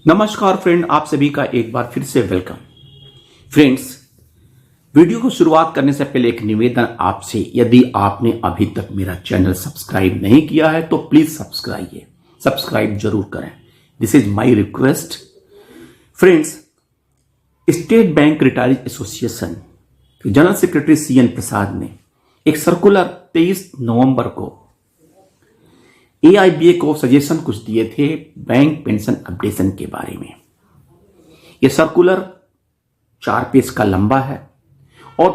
नमस्कार फ्रेंड, आप सभी का एक बार फिर से वेलकम। फ्रेंड्स, वीडियो को शुरुआत करने से पहले एक निवेदन आपसे, यदि आपने अभी तक मेरा चैनल सब्सक्राइब नहीं किया है तो प्लीज सब्सक्राइब जरूर करें। This is my request. Friends, state bank retirees association general secretary CN प्रसाद ने एक सर्कुलर 23 नवंबर को AIBA को सजेशन कुछ दिए थे बैंक पेंशन अपडेशन के बारे में। यह सर्कुलर 4 पेज का लंबा है और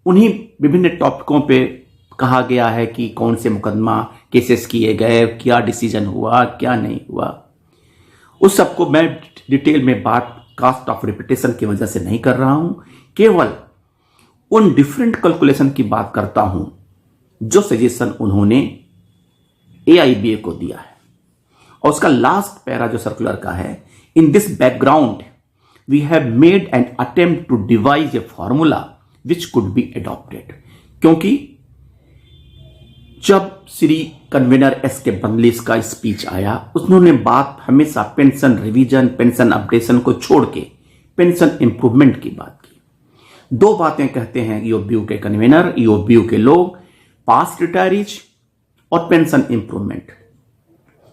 उन्हीं विभिन्न टॉपिकों पे कहा गया है कि कौन से मुकदमा केसेस किए गए, क्या डिसीजन हुआ, क्या नहीं हुआ। उस सबको मैं डिटेल में बात कास्ट ऑफ रिपीटेशन की वजह से नहीं कर रहा हूं, केवल उन डिफरेंट कैलकुलेशन की बात करता हूं जो सजेशन उन्होंने AIBA को दिया है। और उसका लास्ट पैरा जो सर्कुलर का है, in this background we have made an attempt to devise a formula which could be adopted. क्योंकि जब श्री कन्वीनर SK बंदलिस का स्पीच आया, उन्होंने बात हमेशा पेंशन रिवीजन, पेंशन अपडेशन को छोड़ के पेंशन इंप्रूवमेंट की बात की। 2 बातें कहते हैं EOBU के कन्वीनर, EOBU के लोग, पास्ट रिटायरीज और पेंशन इंप्रूवमेंट।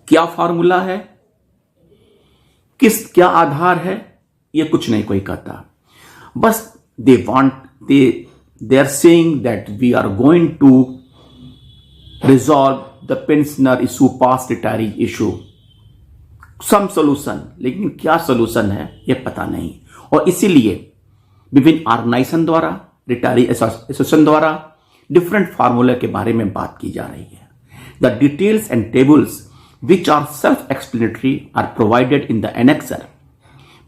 क्या फॉर्मूला है, क्या आधार है, ये कुछ नहीं कोई कहता। बस they are saying that we are going to resolve the pensioner issue, past retiree issue, some solution। लेकिन क्या सॉल्यूशन है ये पता नहीं। और इसीलिए विभिन्न ऑर्गेनाइजेशन द्वारा, रिटायरी एसोसिएशन द्वारा डिफरेंट फार्मूला के बारे में बात की जा रही है। The details and tables, which are self-explanatory, are provided in the annexer.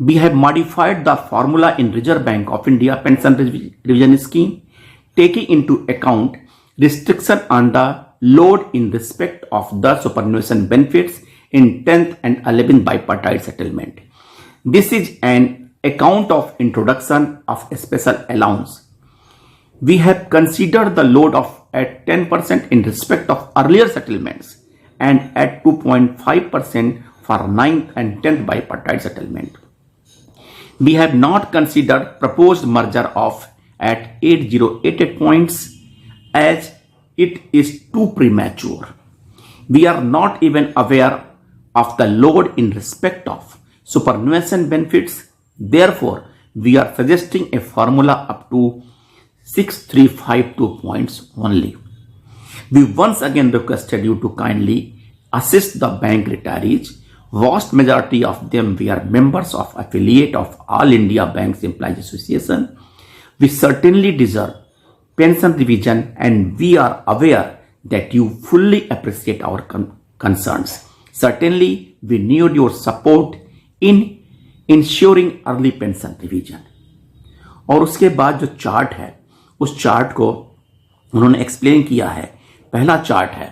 We have modified the formula in Reserve Bank of India Pension Revision Scheme, taking into account restriction on the load in respect of the superannuation benefits in 10th and 11th bipartite settlement. This is an account of introduction of a special allowance. We have considered the load of at 10% in respect of earlier settlements and at 2.5% for 9th and 10th bipartite settlement. We have not considered proposed merger of at 8088 points as it is too premature. We are not even aware of the load in respect of superannuation benefits. Therefore, we are suggesting a formula up to 6352 points only. We once again requested you to kindly assist the bank retirees. Vast majority of them were members of affiliate of All India Banks Employees Association. We certainly deserve pension revision and we are aware that you fully appreciate our concerns. Certainly, we need your support in ensuring early pension revision. और उसके बाद जो chart है, उस chart को उन्होंने explain किया है। पहला चार्ट है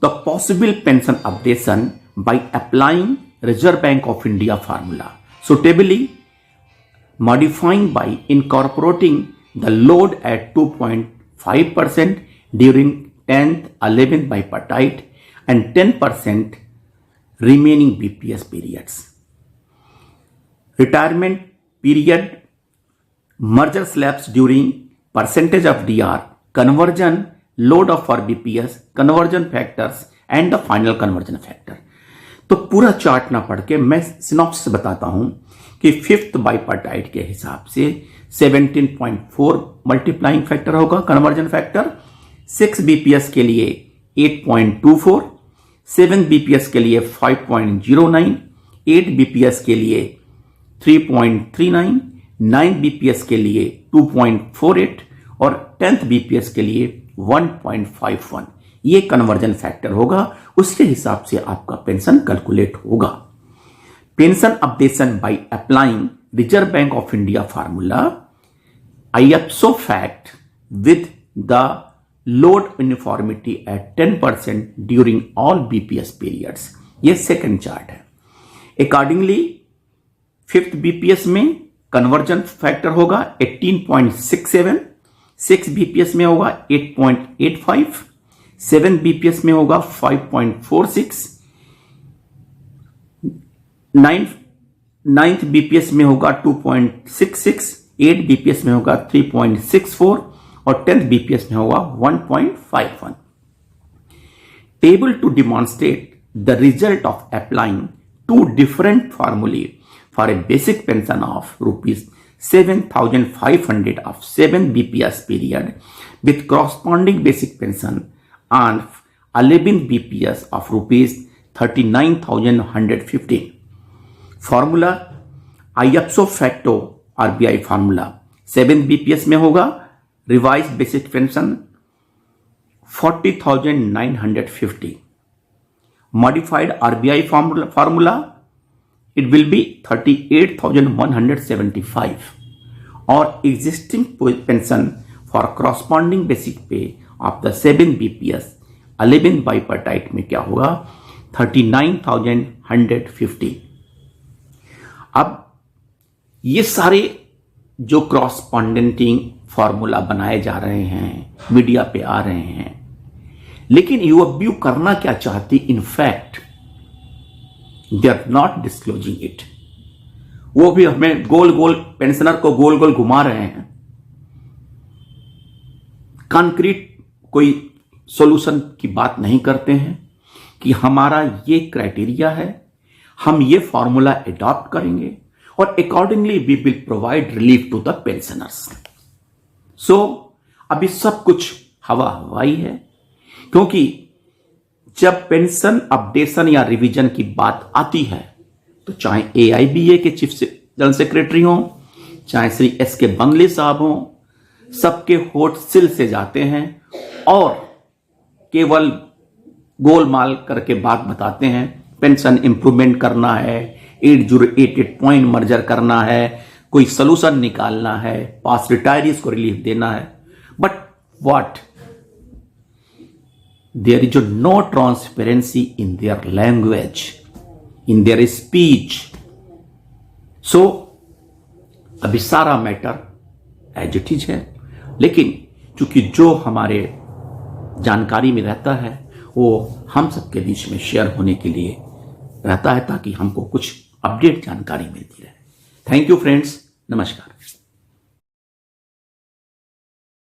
the possible pension updation by applying Reserve Bank of India formula suitably modifying bye incorporating the load at 2.5% during 10th 11th bipartite and 10% remaining BPS periods. Retirement period, merger slabs during percentage of DR, conversion, load of for BPS, conversion factors and the final conversion factor। तो पूरा chart ना पढ़ के मैं synopsis बताता हूं कि 5th bipartite के हिसाब से 17.4 मल्टीप्लाइंग फैक्टर होगा कन्वर्जन फैक्टर, 6 BPS के लिए 8.24, 7 BPS के लिए 5.09, 8 BPS के लिए 3.39, 9 BPS के लिए 2.48 और 10th BPS के लिए 1.51। ये कन्वर्जन फैक्टर होगा, उसके हिसाब से आपका पेंशन कैलकुलेट होगा। Pension updation by applying Reserve Bank of India formula IFSO fact with the load uniformity at 10% during all BPS periods. ये सेकंड चार्ट है। अकॉर्डिंगली 5th BPS में कन्वर्जन फैक्टर होगा 18.67, 6 BPS में होगा 8.85, 7 BPS में होगा 5.46, 9 9th BPS में होगा 2.66, 8 बीपीएस में होगा 3.64 और 10th बीपीएस में होगा 1.51. Able to demonstrate the result of applying two different formulae for a basic pension of rupees 7,500 of 7 BPS period with corresponding basic pension and 11 BPS of rupees 39,115. Formula ipso facto RBI formula 7 BPS में होगा revised basic pension 40,950. Modified RBI formula it will be 38,175 or existing pension for corresponding basic pay of the 7 BPS 11 bipartite में क्या होगा 39,150. अब ये सारे जो क्रॉसपॉन्डेंटिंग formula बनाए जा रहे हैं, मीडिया पे आ रहे हैं, लेकिन यूएफबीयू करना क्या चाहती, in fact they are not disclosing it. वो भी हमें गोल गोल पेंशनर को गोल गोल घुमा रहे हैं. कॉन्क्रीट कोई सॉल्यूशन की बात नहीं करते हैं कि हमारा ये क्राइटेरिया है, हम ये फॉर्मूला एडॉप्ट करेंगे और accordingly we will provide relief to the pensioners. So अभी सब कुछ हवा हवाई है, क्योंकि जब पेंशन अपडेशन या रिवीजन की बात आती है तो चाहे एआईबीए के चीफ जनरल सेक्रेटरी हों, चाहे श्री एस.के. बंगले साहब हों, सबके होठ सिल से जाते हैं और केवल गोलमाल करके बात बताते हैं. पेंशन इंप्रूवमेंट करना है, 8088 पॉइंट मर्जर करना है, कोई सोल्यूशन निकालना है, पास रिटायरीज को रिलीफ देना है. But what, there is no transparency in their language, in their speech. So अभी सारा मैटर एज इट इज है, लेकिन चूंकि जो हमारे जानकारी में रहता है वो हम सबके बीच में शेयर होने के लिए रहता है, ताकि हमको कुछ अपडेट जानकारी मिलती रहे. थैंक यू फ्रेंड्स, नमस्कार.